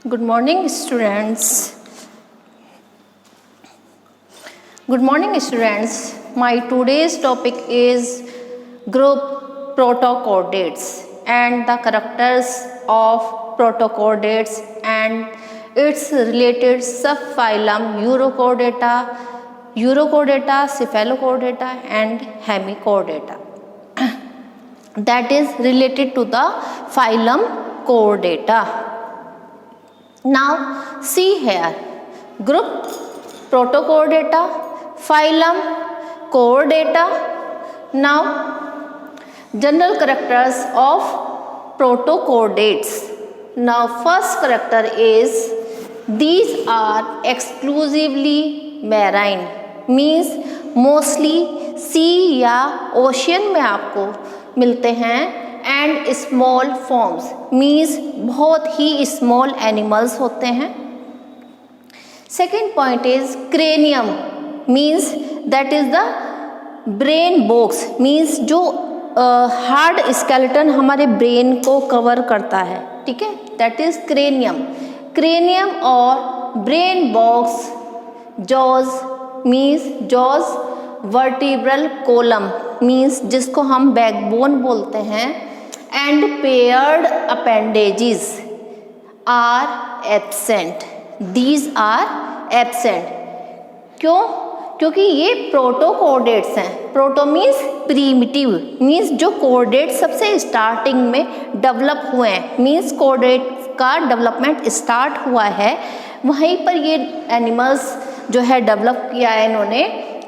Good morning, students. Good morning, students. My today's topic is group protochordates and the characters of protochordates and its related subphylum Urochordata, Cephalochordata and Hemichordata. That is related to the phylum Chordata. Now see here, group Protochordata, phylum Chordata. Now general characters of protochordates. Now first character is these are exclusively marine, means mostly sea या ocean में आपको मिलते हैं and small forms, means बहुत ही small animals होते हैं. Second point is cranium, means that is the brain box, means जो hard skeleton हमारे ब्रेन को कवर करता है, ठीक है, दैट इज क्रेनियम. क्रेनियम और brain box. Jaws means jaws, vertebral column means जिसको हम बैकबोन बोलते हैं, and paired appendages are absent. These are absent. क्यों? क्योंकि ये प्रोटोकॉर्डेट्स हैं. प्रोटो मीन्स प्रीमिटिव, मीन्स जो कॉर्डेट सबसे स्टार्टिंग में डेवलप हुए हैं, मीन्स कॉर्डेट का डेवलपमेंट स्टार्ट हुआ है, वहीं पर ये एनिमल्स जो है डेवलप किया है इन्होंने,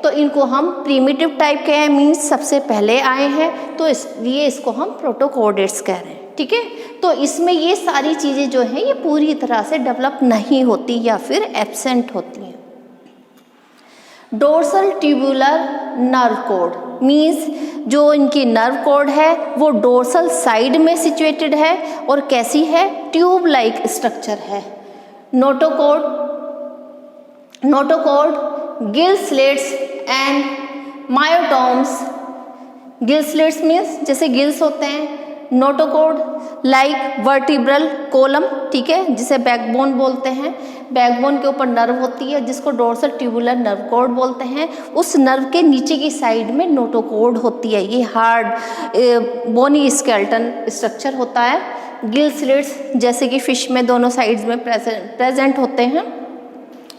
तो इनको हम प्रीमिटिव टाइप के हैं, मीन्स सबसे पहले आए हैं, तो इसलिए इसको हम प्रोटोकॉर्डेट्स कह रहे हैं, ठीक है. तो इसमें ये सारी चीज़ें जो हैं ये पूरी तरह से डेवलप नहीं होती या फिर एब्सेंट होती हैं. Dorsal tubular nerve code means जो इनकी नर्व कोड है वो डोर्सल साइड में सिचुएटेड है और कैसी है, ट्यूब लाइक स्ट्रक्चर है. Notochord gill slits and myotomes. Gill slits means जैसे गिल्स होते हैं. नोटोकॉर्ड लाइक वर्टिब्रल कोलम, ठीक है, जिसे बैकबोन बोलते हैं. बैकबोन के ऊपर नर्व होती है जिसको डोर्सल ट्यूबुलर नर्व कॉर्ड बोलते हैं. उस नर्व के नीचे की साइड में नोटोकॉर्ड होती है. ये हार्ड बोनी स्केलेटन स्ट्रक्चर होता है. गिल स्लिट्स जैसे कि फिश में दोनों साइड्स में प्रेजेंट होते हैं.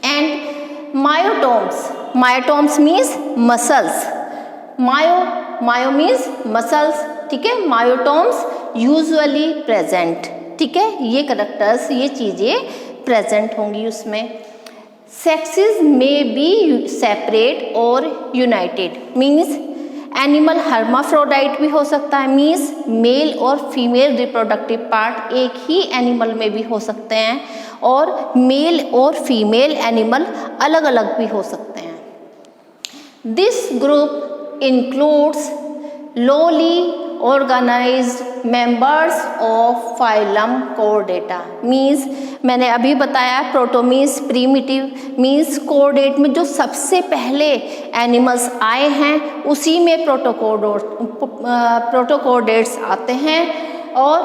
And myotomes means muscles. Myo means muscles, ठीक है. मायोटोम्स यूजुअली प्रेजेंट, ठीक है. ये करेक्टर्स, ये चीज़ें प्रेजेंट होंगी उसमें. सेक्सेस में बी सेपरेट और यूनाइटेड, मीन्स एनिमल हर्माफ्रोडाइट भी हो सकता है, मीन्स मेल और फीमेल रिप्रोडक्टिव पार्ट एक ही एनिमल में भी हो सकते हैं, और मेल और फीमेल एनिमल अलग अलग भी हो सकते हैं. This group includes lowly organized members of phylum Chordata. Means मैंने अभी बताया proto means primitive, means chordate में जो सबसे पहले एनिमल्स आए हैं उसी में प्रोटोकॉर्डेट्स आते हैं. और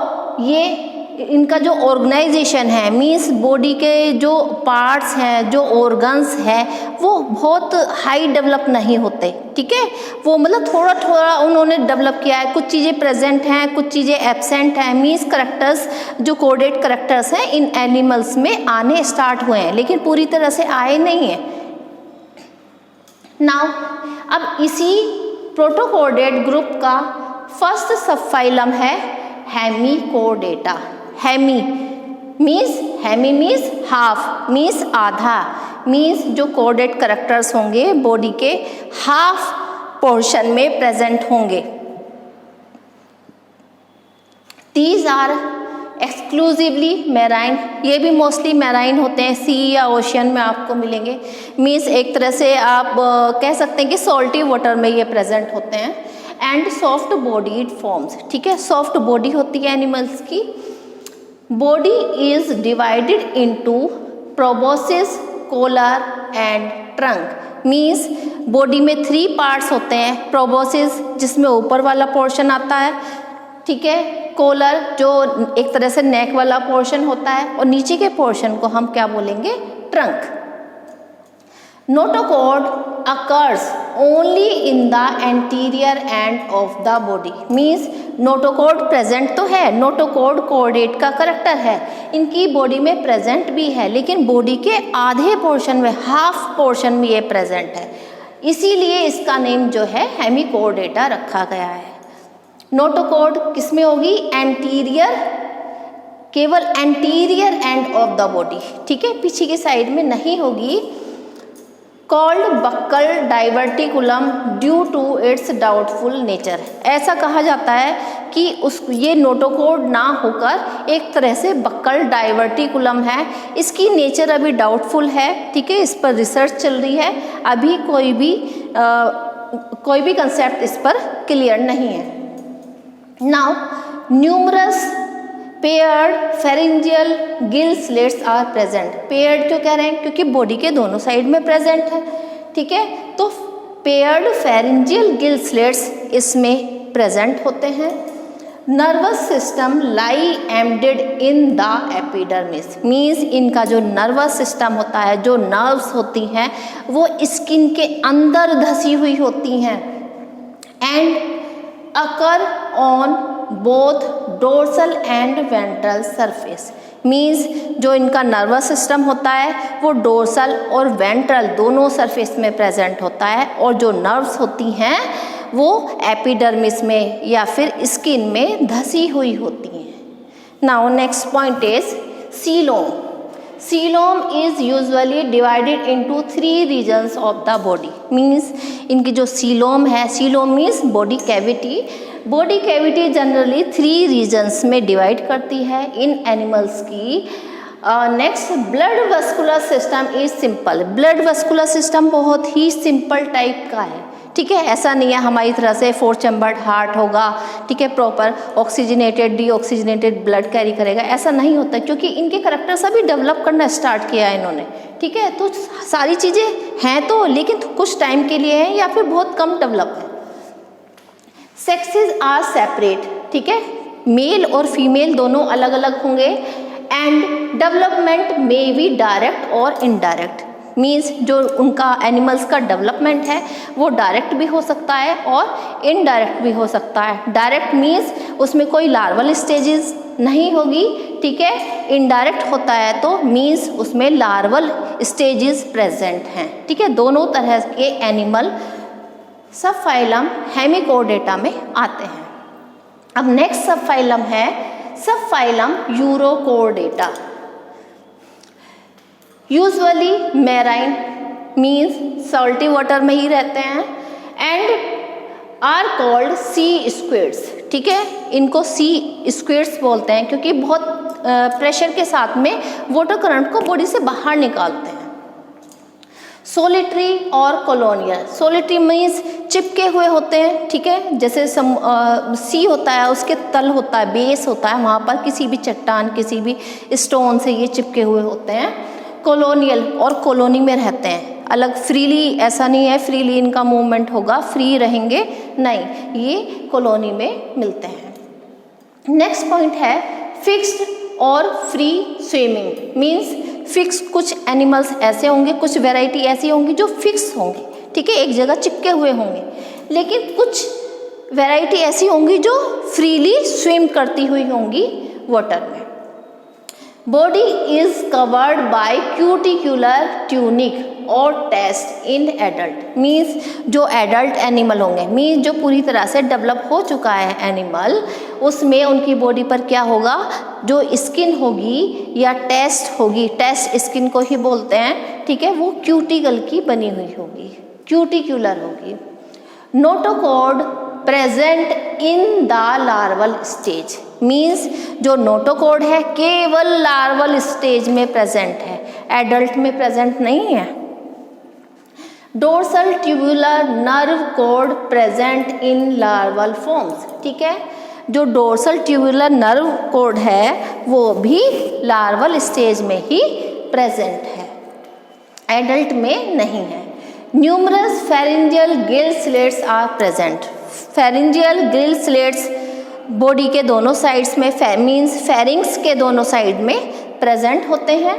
ये इनका जो ऑर्गेनाइजेशन है, मीन्स बॉडी के जो पार्ट्स हैं, जो ऑर्गन्स हैं, वो बहुत हाई डेवलप नहीं होते, ठीक है. वो मतलब थोड़ा थोड़ा उन्होंने डेवलप किया है. कुछ चीज़ें प्रेजेंट हैं, कुछ चीज़ें एब्सेंट हैं. मीन्स करेक्टर्स जो कोडेड करेक्टर्स हैं इन एनिमल्स में आने स्टार्ट हुए हैं, लेकिन पूरी तरह से आए नहीं हैं. नाउ अब इसी प्रोटोकॉर्डेट ग्रुप का फर्स्ट सबफाइलम है hemichordata. Hemi means half, means आधा, मीन्स जो कोडेड करेक्टर्स होंगे बॉडी के हाफ पोर्शन में प्रेजेंट होंगे. These are exclusively marine. ये भी मोस्टली मैराइन होते हैं, सी या ओशियन में आपको मिलेंगे. मीन्स एक तरह से आप कह सकते हैं कि सॉल्टी वाटर में ये प्रेजेंट होते हैं. एंड सॉफ्ट बॉडीड फॉर्म्स, ठीक है. सॉफ्ट बॉडी होती है एनिमल्स की. Body is divided into proboscis, collar and trunk. Means body में 3 पार्ट्स होते हैं. प्रोबोसिस जिसमें ऊपर वाला पोर्शन आता है, ठीक है, कोलर जो एक तरह से नेक वाला पोर्शन होता है, और नीचे के पोर्शन को हम क्या बोलेंगे, trunk. Notochord occurs only in the anterior end of the body, means notochord present तो है, नोटोकॉर्ड कॉर्डेट का करेक्टर है, इनकी बॉडी में प्रेजेंट भी है, लेकिन बॉडी के आधे पोर्शन में, हाफ पोर्शन में ये प्रेजेंट है, इसीलिए इसका नेम जो है हेमिकॉर्डेटा रखा गया है। नोटोकॉर्ड किस में होगी, एंटीरियर, केवल anterior end of the body, ठीक है, पीछे की साइड में नहीं होगी। Called buccal diverticulum due to its doubtful nature, ऐसा कहा जाता है कि ये नोटोकॉर्ड ना होकर एक तरह से बक्कल डाइवर्टिकुलम है, इसकी नेचर अभी डाउटफुल है, ठीक है, इस पर रिसर्च चल रही है, अभी कोई भी कंसेप्ट इस पर क्लियर नहीं है। Now numerous paired pharyngeal gill slits are present, paired क्यों कह रहे हैं, क्योंकि बॉडी के दोनों साइड में प्रेजेंट है, ठीक है, तो पेयर्ड फेरिंजियल गिल स्लिट्स इसमें प्रेजेंट होते हैं। Nervous system lie embedded in the epidermis, means इनका जो नर्वस सिस्टम होता है, जो नर्व्स होती हैं वो स्किन के अंदर धसी हुई होती हैं। And occur on both dorsal and ventral surface, means जो इनका नर्वस सिस्टम होता है वो डोर्सल और वेंट्रल दोनों सरफेस में प्रेजेंट होता है, और जो नर्व्स होती हैं वो एपिडर्मिस में या फिर स्किन में धसी हुई होती हैं। Now next point is coelom. Coelom is usually divided into 3 regions of the body, means इनकी जो सीलोम है, coelom means body cavity, body cavity generally 3 regions में डिवाइड करती है इन एनिमल्स की। Next blood vascular system is simple, blood vascular system बहुत ही सिंपल टाइप का है, ठीक है, ऐसा नहीं है हमारी तरह से 4 चैम्बर्ड हार्ट होगा, ठीक है, proper oxygenated deoxygenated blood carry करेगा, ऐसा नहीं होता, क्योंकि इनके करेक्टर सभी डेवलप करना स्टार्ट किया है इन्होंने, ठीक है, तो सारी चीज़ें हैं तो, लेकिन कुछ टाइम के लिए हैं या फिर बहुत कम डेवलप है। सेक्सेस आर सेपरेट, ठीक है, मेल और फीमेल दोनों अलग अलग होंगे। And development may be direct और इनडायरेक्ट, मीन्स जो उनका एनिमल्स का डेवलपमेंट है वो डायरेक्ट भी हो सकता है और इनडायरेक्ट भी हो सकता है। डायरेक्ट मीन्स उसमें कोई लार्वल स्टेजेस नहीं होगी, ठीक है, इनडायरेक्ट होता है तो मीन्स उसमें लार्वल स्टेजेस प्रेजेंट हैं, ठीक है, दोनों तरह के एनिमल सब फाइलम हेमिकॉर्डेटा में आते हैं। अब नेक्स्ट सब फाइलम है subphylum urochordata. Usually marine means salty water में ही रहते हैं and are called sea squids, ठीक है, इनको सी स्क्विड्स बोलते हैं क्योंकि बहुत प्रेशर के साथ में वाटर करंट को बॉडी से बाहर निकालते हैं। सोलिटरी और कॉलोनियल, सोलिटरी मीन्स चिपके हुए होते हैं, ठीक है, जैसे सी होता है उसके तल होता है, बेस होता है, वहाँ पर किसी भी चट्टान किसी भी स्टोन से ये चिपके हुए होते हैं। कॉलोनियल और कॉलोनी में रहते हैं, अलग फ्रीली ऐसा नहीं है फ्रीली इनका मूवमेंट होगा, फ्री रहेंगे नहीं, ये कॉलोनी में मिलते हैं। नेक्स्ट पॉइंट है फिक्स्ड और फ्री स्विमिंग, मीन्स फिक्स कुछ एनिमल्स ऐसे होंगे, कुछ वैरायटी ऐसी होंगी जो फिक्स होंगे, ठीक है, एक जगह चिपके हुए होंगे, लेकिन कुछ वैरायटी ऐसी होंगी जो फ्रीली स्विम करती हुई होंगी वाटर में। Body is covered by cuticular tunic और टेस्ट इन एडल्ट, मीन्स जो एडल्ट एनिमल होंगे, मीन्स जो पूरी तरह से डेवलप हो चुका है एनिमल, उसमें उनकी बॉडी पर क्या होगा, जो स्किन होगी या टेस्ट होगी, टेस्ट स्किन को ही बोलते हैं, ठीक है, वो क्यूटिकल की बनी हुई होगी, क्यूटिकुलर होगी। Notochord present in the larval stage, means जो नोटोकॉर्ड है केवल लार्वल स्टेज में प्रेजेंट है, एडल्ट में प्रेजेंट नहीं है। Dorsal tubular nerve cord present in larval forms, ठीक है, जो डोर्सल ट्यूबुलर नर्व कॉर्ड है वो भी लार्वल स्टेज में ही प्रेजेंट है, एडल्ट में नहीं है। Numerous pharyngeal gill slits are present, pharyngeal gill slits body के दोनों साइड्स में मीन्स फेरिंग्स के दोनों साइड में प्रेजेंट होते हैं।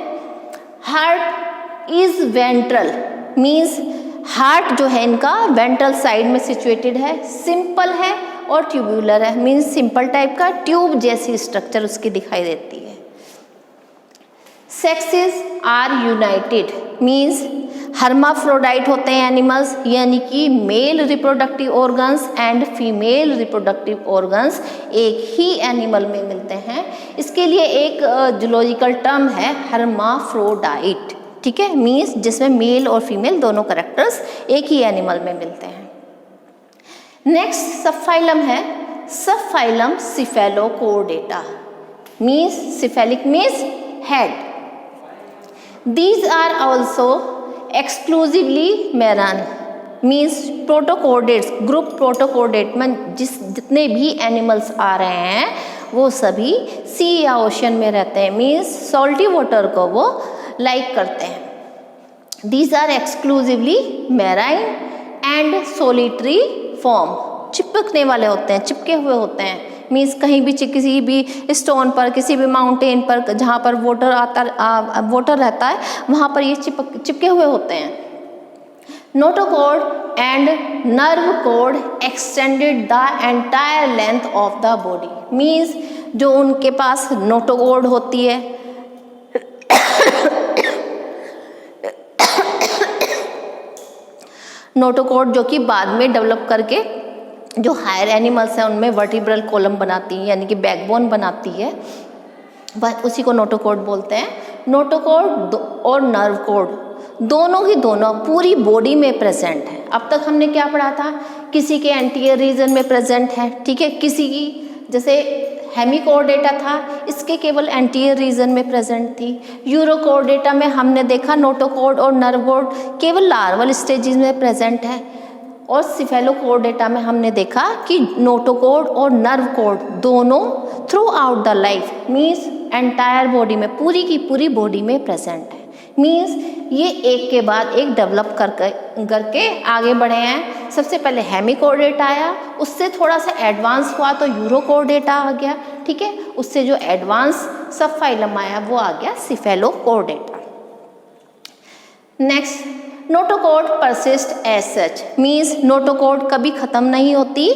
Heart is ventral means heart जो है इनका वेंट्रल साइड में सिचुएटेड है, सिंपल है और ट्यूबुलर है मीन्स सिंपल टाइप का ट्यूब जैसी स्ट्रक्चर उसकी दिखाई देती है। Sexes are united means hermaphrodite होते हैं एनिमल्स, यानी कि male reproductive organs and female reproductive organs एक ही एनिमल में मिलते हैं। इसके लिए एक जूलॉजिकल टर्म है हर्माफ्रोडाइट, ठीक है, मीन्स जिसमें मेल और फीमेल दोनों कैरेक्टर्स एक ही एनिमल में मिलते हैं। नेक्स्ट सबफाइलम है subphylum cephalochordata means cephalic means head. These are also exclusively marine means protochordates group protochordate में जितने भी एनिमल्स आ रहे हैं वो सभी सी या ओशन में रहते हैं मीन्स सॉल्टी वाटर को वो लाइक करते हैं। These are exclusively marine and solitary form चिपकने वाले होते हैं, चिपके हुए होते हैं मीन्स कहीं भी किसी भी स्टोन पर किसी भी माउंटेन पर जहाँ पर वाटर रहता है वहाँ पर ये चिपके हुए होते हैं। Notochord and nerve cord extended the entire length of the body means जो उनके पास नोटोकॉर्ड होती है नोटोकॉर्ड जो कि बाद में डेवलप करके जो हायर एनिमल्स हैं उनमें वर्टिब्रल कॉलम बनाती है यानी कि बैकबोन बनाती है, वह उसी को नोटोकॉर्ड बोलते हैं। नोटोकॉर्ड और नर्व कॉर्ड दोनों ही दोनों पूरी बॉडी में प्रेजेंट है। अब तक हमने क्या पढ़ा था, किसी के एंटीरियर रीजन में प्रेजेंट है, ठीक है, किसी की जैसे हेमिकोर्डेटा था इसके केवल एंटीरियर रीजन में प्रेजेंट थी। यूरोकोर्डेटा में हमने देखा नोटोकॉर्ड और नर्व कॉर्ड केवल लार्वल स्टेजेस में प्रेजेंट है और सिफेलोकोर्डेटा में हमने देखा कि नोटोकॉर्ड और नर्व कॉर्ड दोनों through out the life means entire body में पूरी की पूरी बॉडी में प्रेजेंट है। मीन्स ये एक के बाद एक डेवलप करके आगे बढ़े हैं। सबसे पहले हेमिकोर्डेटा आया, उससे थोड़ा सा एडवांस हुआ तो यूरोकोर्डेटा आ गया, ठीक है, उससे जो एडवांस सब फाइलम आया वो आ गया cephalochordata. Next notochord persist as such means notochord कभी ख़त्म नहीं होती,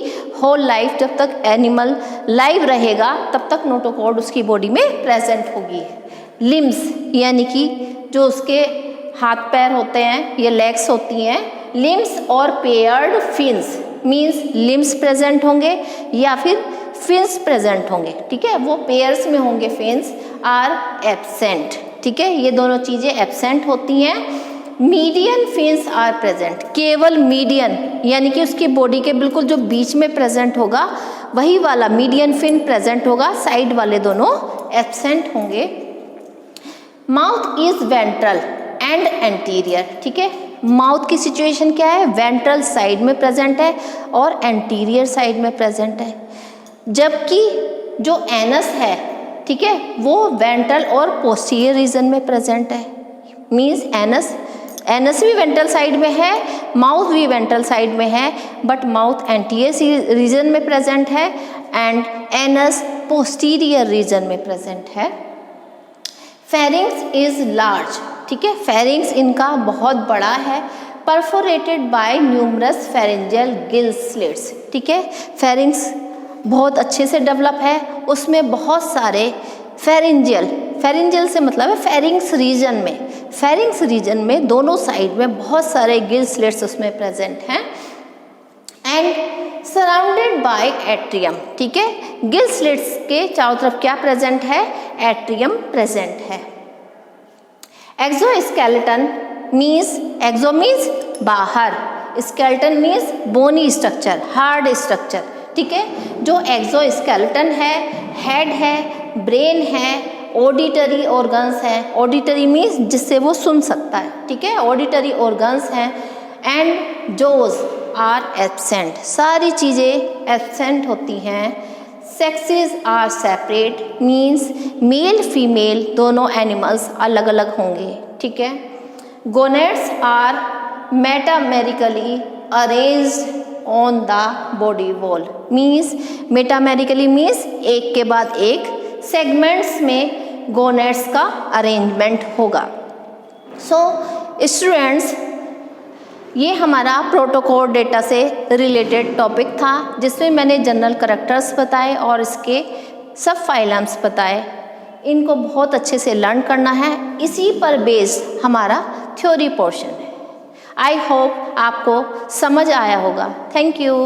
होल लाइफ जब तक एनिमल लाइव रहेगा तब तक नोटोकॉर्ड उसकी बॉडी में प्रेजेंट होगी। लिम्स यानी कि जो उसके हाथ पैर होते हैं ये लेग्स होती हैं, लिम्स और paired fins means limbs present होंगे या फिर फिन्स प्रेजेंट होंगे, ठीक है, वो पेयर्स में होंगे, फिन्स आर एब्सेंट, ठीक है, ये दोनों चीज़ें एब्सेंट होती हैं। मीडियन फिन्स आर प्रेजेंट, केवल मीडियन यानी कि उसकी बॉडी के बिल्कुल जो बीच में प्रेजेंट होगा वही वाला मीडियन फिन प्रेजेंट होगा, साइड वाले दोनों एब्सेंट होंगे। Mouth is ventral and anterior, ठीक है, माउथ की सिचुएशन क्या है, वेंट्रल साइड में प्रेजेंट है और एंटीरियर साइड में प्रेजेंट है, जबकि जो एनस है, ठीक है, वो वेंट्रल और पोस्टीरियर रीजन में प्रेजेंट है। मीन्स एनस भी वेंट्रल साइड में है, माउथ भी वेंट्रल साइड में है, बट माउथ एंटीरियर रीजन में प्रेजेंट है एंड एनस पोस्टीरियर रीजन में प्रेजेंट है। फेरिंग्स इज लार्ज, ठीक है, फेरिंग्स इनका बहुत बड़ा है, perforated by numerous pharyngeal gill slits, ठीक है, फेरिंग्स बहुत अच्छे से डेवलप है, उसमें बहुत सारे फेरेंजियल से मतलब है फेरिंग्स रीजन में दोनों साइड में बहुत सारे गिल स्लिट्स उसमें प्रेजेंट हैं एंड सराउंडेड बाय एट्रियम, ठीक है, गिल स्लिट्स के चारों तरफ क्या प्रेजेंट है, एट्रियम प्रेजेंट है। एक्सोस्केलेटन मीन्स एक्सो मीन्स बाहर, skeleton means bony structure, hard structure, ठीक है, जो एक्सोस्केलेटन है, हेड है, ब्रेन है, ऑडिटरी ऑर्गन्स हैं, ऑडिटरी मीन्स जिससे वो सुन सकता है, ठीक है, ऑडिटरी ऑर्गन्स हैं एंड जोज आर एब्सेंट, सारी चीज़ें एब्सेंट होती हैं। Sexes are separate means male female दोनों एनिमल्स अलग अलग होंगे, ठीक है। Gonads are metamerically arranged on the body wall. Means metamerically means एक के बाद एक सेगमेंट्स में गोनेट्स का अरेंजमेंट होगा। सो स्टूडेंट्स, ये हमारा प्रोटोकोर्डेटा से रिलेटेड टॉपिक था, जिसमें मैंने जनरल कैरेक्टर्स बताए और इसके सब फाइलम्स बताए। इनको बहुत अच्छे से लर्न करना है, इसी पर बेस्ड हमारा थ्योरी पोर्शन है। आई होप आपको समझ आया होगा। Thank you.